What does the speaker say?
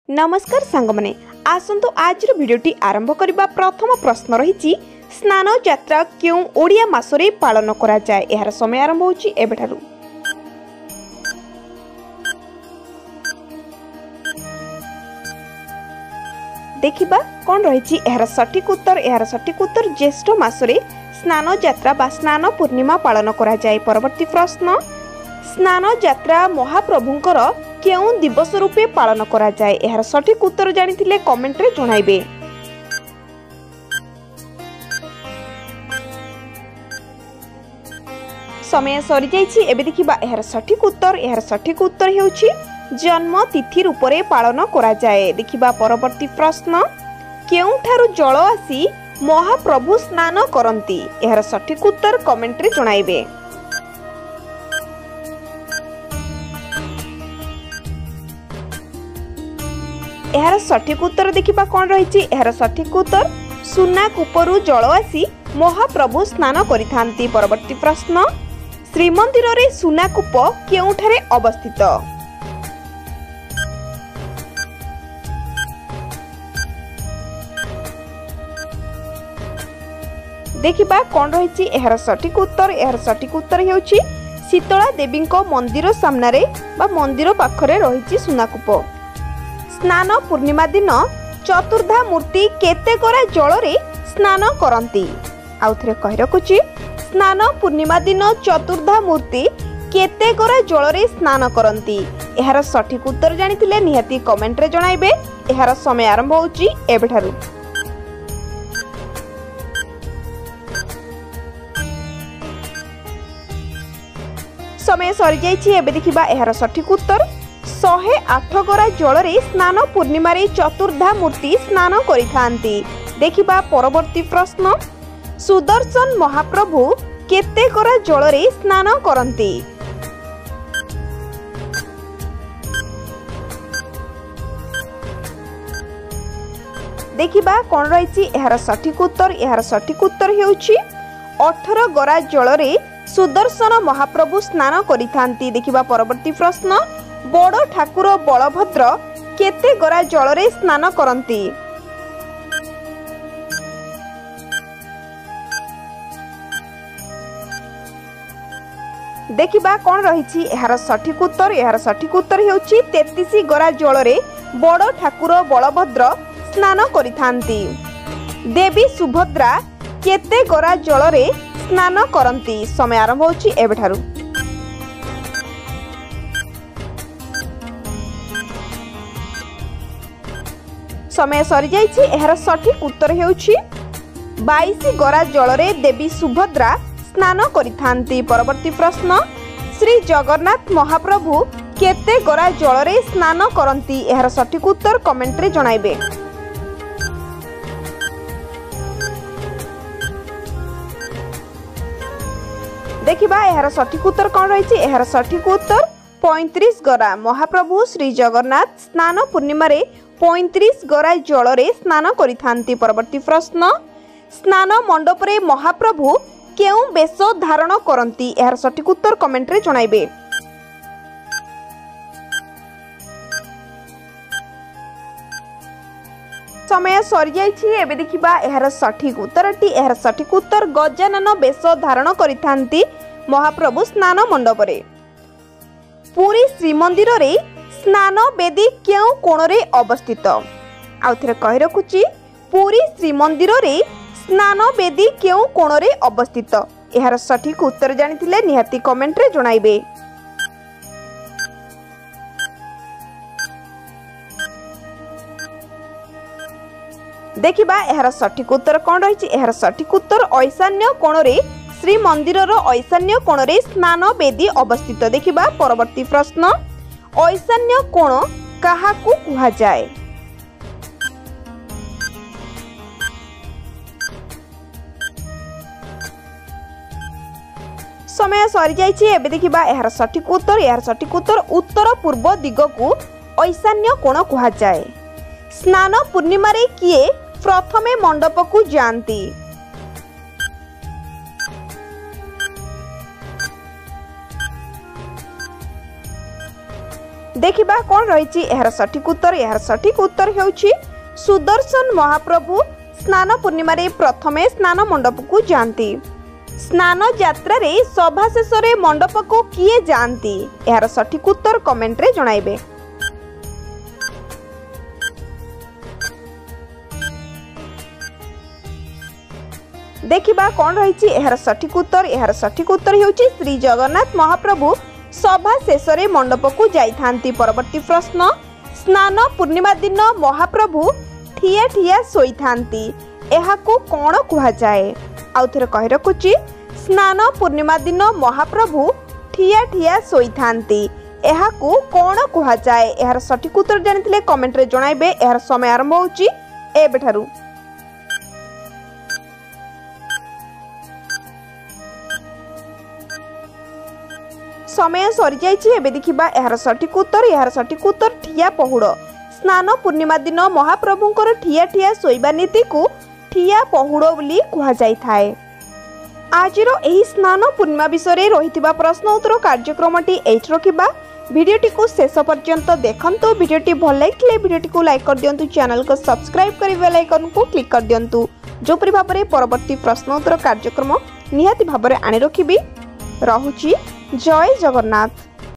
नमस्कार सांगमाने आसंतु आज भिडियोटी आरंभ करबा प्रथम प्रश्न रही स्नान यात्रा क्यों ओडिया मासरे पालन करा जाए यार समय आरंभ होची एबेठारु। देखिबा कोन रही यार सठिक उत्तर ज्येष्ठ मासरे स्नान यात्रा बा स्नान पूर्णिमा पालन करा जाए। परवर्ती प्रश्न स्नान यात्रा महाप्रभुंकर केउं दिवस रूपे पालन करा जाए यार सठिक उत्तर जानिथिले कमेंट रे जणाइबे। समय सरी जाइछि एबे देखिबा यार सठिक उत्तर हेउछि जन्म तिथि रूपरे पालन करा जाए। देखिबा परवर्ती प्रश्न केउंठारु जल आसी महाप्रभु स्नान करंती यार सठिक उत्तर कमेंट रे जणाइबे। यार सठिक उत्तर देखिबा कोन रहिछि यार सठिक उत्तर सुना कूपरु जल आसी महाप्रभु स्नान करिथांती। परवर्ती प्रश्न श्रीमंदिर रे सुना कूप केउठारे अवस्थित। देखिबा कोन रहिछि यार सठिक उत्तर हेउछि शीतला देवी मंदिर सामने रे बा मंदिर पाखरे रहिछि सुना कूप। स्नान पूर्णिमा दिन चतुर्धा मूर्ति केते गरा जल रे स्नान करंती। आउ थरे कहि रखुछि स्नान पूर्णिमा दिन चतुर्धा मूर्ति केते गरा जल रे स्नान करंती। एहार सठिक उत्तर जानिथिले निहाती कमेंट रे जणाइबे। एहार समय आरंभ होउछि एबेठारु। समय सरी जाइछि एबे देखिबा एहार सठिक उत्तर 108 गरा जल रे स्नान पूर्णिमा रे चतुर्धा मूर्ति स्नान करिथांती। देखिबा परवर्ती प्रश्न सुदर्शन महाप्रभु केते गरा जल रे स्नान करंती। देखिबा कोन रहिछि एहार सठिक उत्तर हेउछि 18 गरा जल रे सुदर्शन महाप्रभु स्नान करिथांती। देखिबा परवर्ती प्रश्न बड़ ठाकुर बलभद्र केते गरा जल रे स्नान करंती। देखिबा कोन रहिछि एहार सठिक उत्तर हेउछि 33 गरा जल रे बड़ ठाकुर बलभद्र स्नान करिथांती। देवी सुभद्रा केते गरा जल रे स्नान करंती। समय आरंभ होछि एबेठारु। समय सरी जाइछि एहार सठिक उत्तर हेउछि 22 गरा जल रे देवी सुभद्रा स्नान करिथांती। परवर्ती प्रश्न श्री जगन्नाथ महाप्रभु केते गरा जल रे स्नान करंती। एहार सठिक उत्तर कमेंट रे जणाइबे। देखिबा एहार सठिक उत्तर कोन रहिछि एहार सठिक उत्तर 35 गरा महाप्रभु श्री जगन्नाथ स्नान पूर्णिमा रे 35 गरा जल रे स्नान करिथांती। परवर्ती प्रश्न स्नान मंडप रे महाप्रभु केउ बेश धारण करंती। एहार सठिक उत्तर कमेंट रे जणाइबे। समय सरी जाइछि एबे देखिबा एहार सठिक उत्तर गजानन बेश धारण करिथांती महाप्रभु स्नान मंडप रे। पुरी श्रीमंदिर रे स्नान बेदी केउ कोण रे अवस्थित। आउ थरे कहि रखुछि पुरी श्रीमंदिर रे स्नान बेदी केउ कोण रे अवस्थित। एहार सठिक उत्तर जानिथिले निहाती कमेंट रे जणाइबे। देखिबा एहार सठिक उत्तर कोन रहिछि एहार सठिक उत्तर ईशान्य कोण रे श्री मंदिर रो ईशान्य कोण रे स्नान बेदी अवस्थित। देखिबा परवर्ती प्रश्न ईशान्य कोण काहाकू कुहा जाए। समय सरी जाइछि एबे देखिबा एहार सठिक उत्तर उत्तर पूर्व दिग को ईशान्य कोण कुहा जाए। स्नान पूर्णिमा रे किए प्रथमे मंडप को जानती। देखिबा कौन रही यार सठिक उत्तर। यार सठिक उत्तर हेउछि सुदर्शन महाप्रभु स्नान पूर्णिमा रे प्रथमे स्नान मंडप को जाती। स्नान यात्रा रे सभा शेष रे मंडप को किए जाती। यार सठिक उत्तर कमेंट रे जणाइबे। देखिबा कौन रही यार सठिक उत्तर। यार सठिक उत्तर हेउछि श्री जगन्नाथ महाप्रभु सभा शेष रे मंडप को जाइथांती। परवर्ती प्रश्न स्नान पूर्णिमा दिन महाप्रभु ठिया ठिया सोईथांती एहाकू कौन कुहा जाए। आउ थरे कहि रखुची स्नान पूर्णिमा दिन महाप्रभु ठिया ठिया सोईथांती एहाकू कौन कुहा जाए। यार सठिक उत्तर जानिथिले कमेंट रे जणाइबे। यार समय आरंभ होउची एबेठारू। समय सरी जाइछि। एबे देखिबा यार सठिक उत्तर। यार सठिक उत्तर ठिया पहुड़। स्नान पूर्णिमा दिन महाप्रभुंकर ठिया ठिया सोइबा नीति को ठिया पहुड़ बोली कुहा जाय थाए। आजिरो एही स्नान पूर्णिमा विषय रहिथिबा प्रश्न उत्तर कार्यक्रमटी एठ रखिबा। वीडियोटी को शेष पर्यंत देखंतु। वीडियोटी भल लागिले वीडियोटी को लाइक कर दियंतु। चैनल को सब्सक्राइब करि बेल आइकन को क्लिक कर दियंतु। जो परि भाबरे परवर्ती प्रश्न उत्तर कार्यक्रम निहाती भाबरे आनि रखिबी। रहुची जय जगन्नाथ।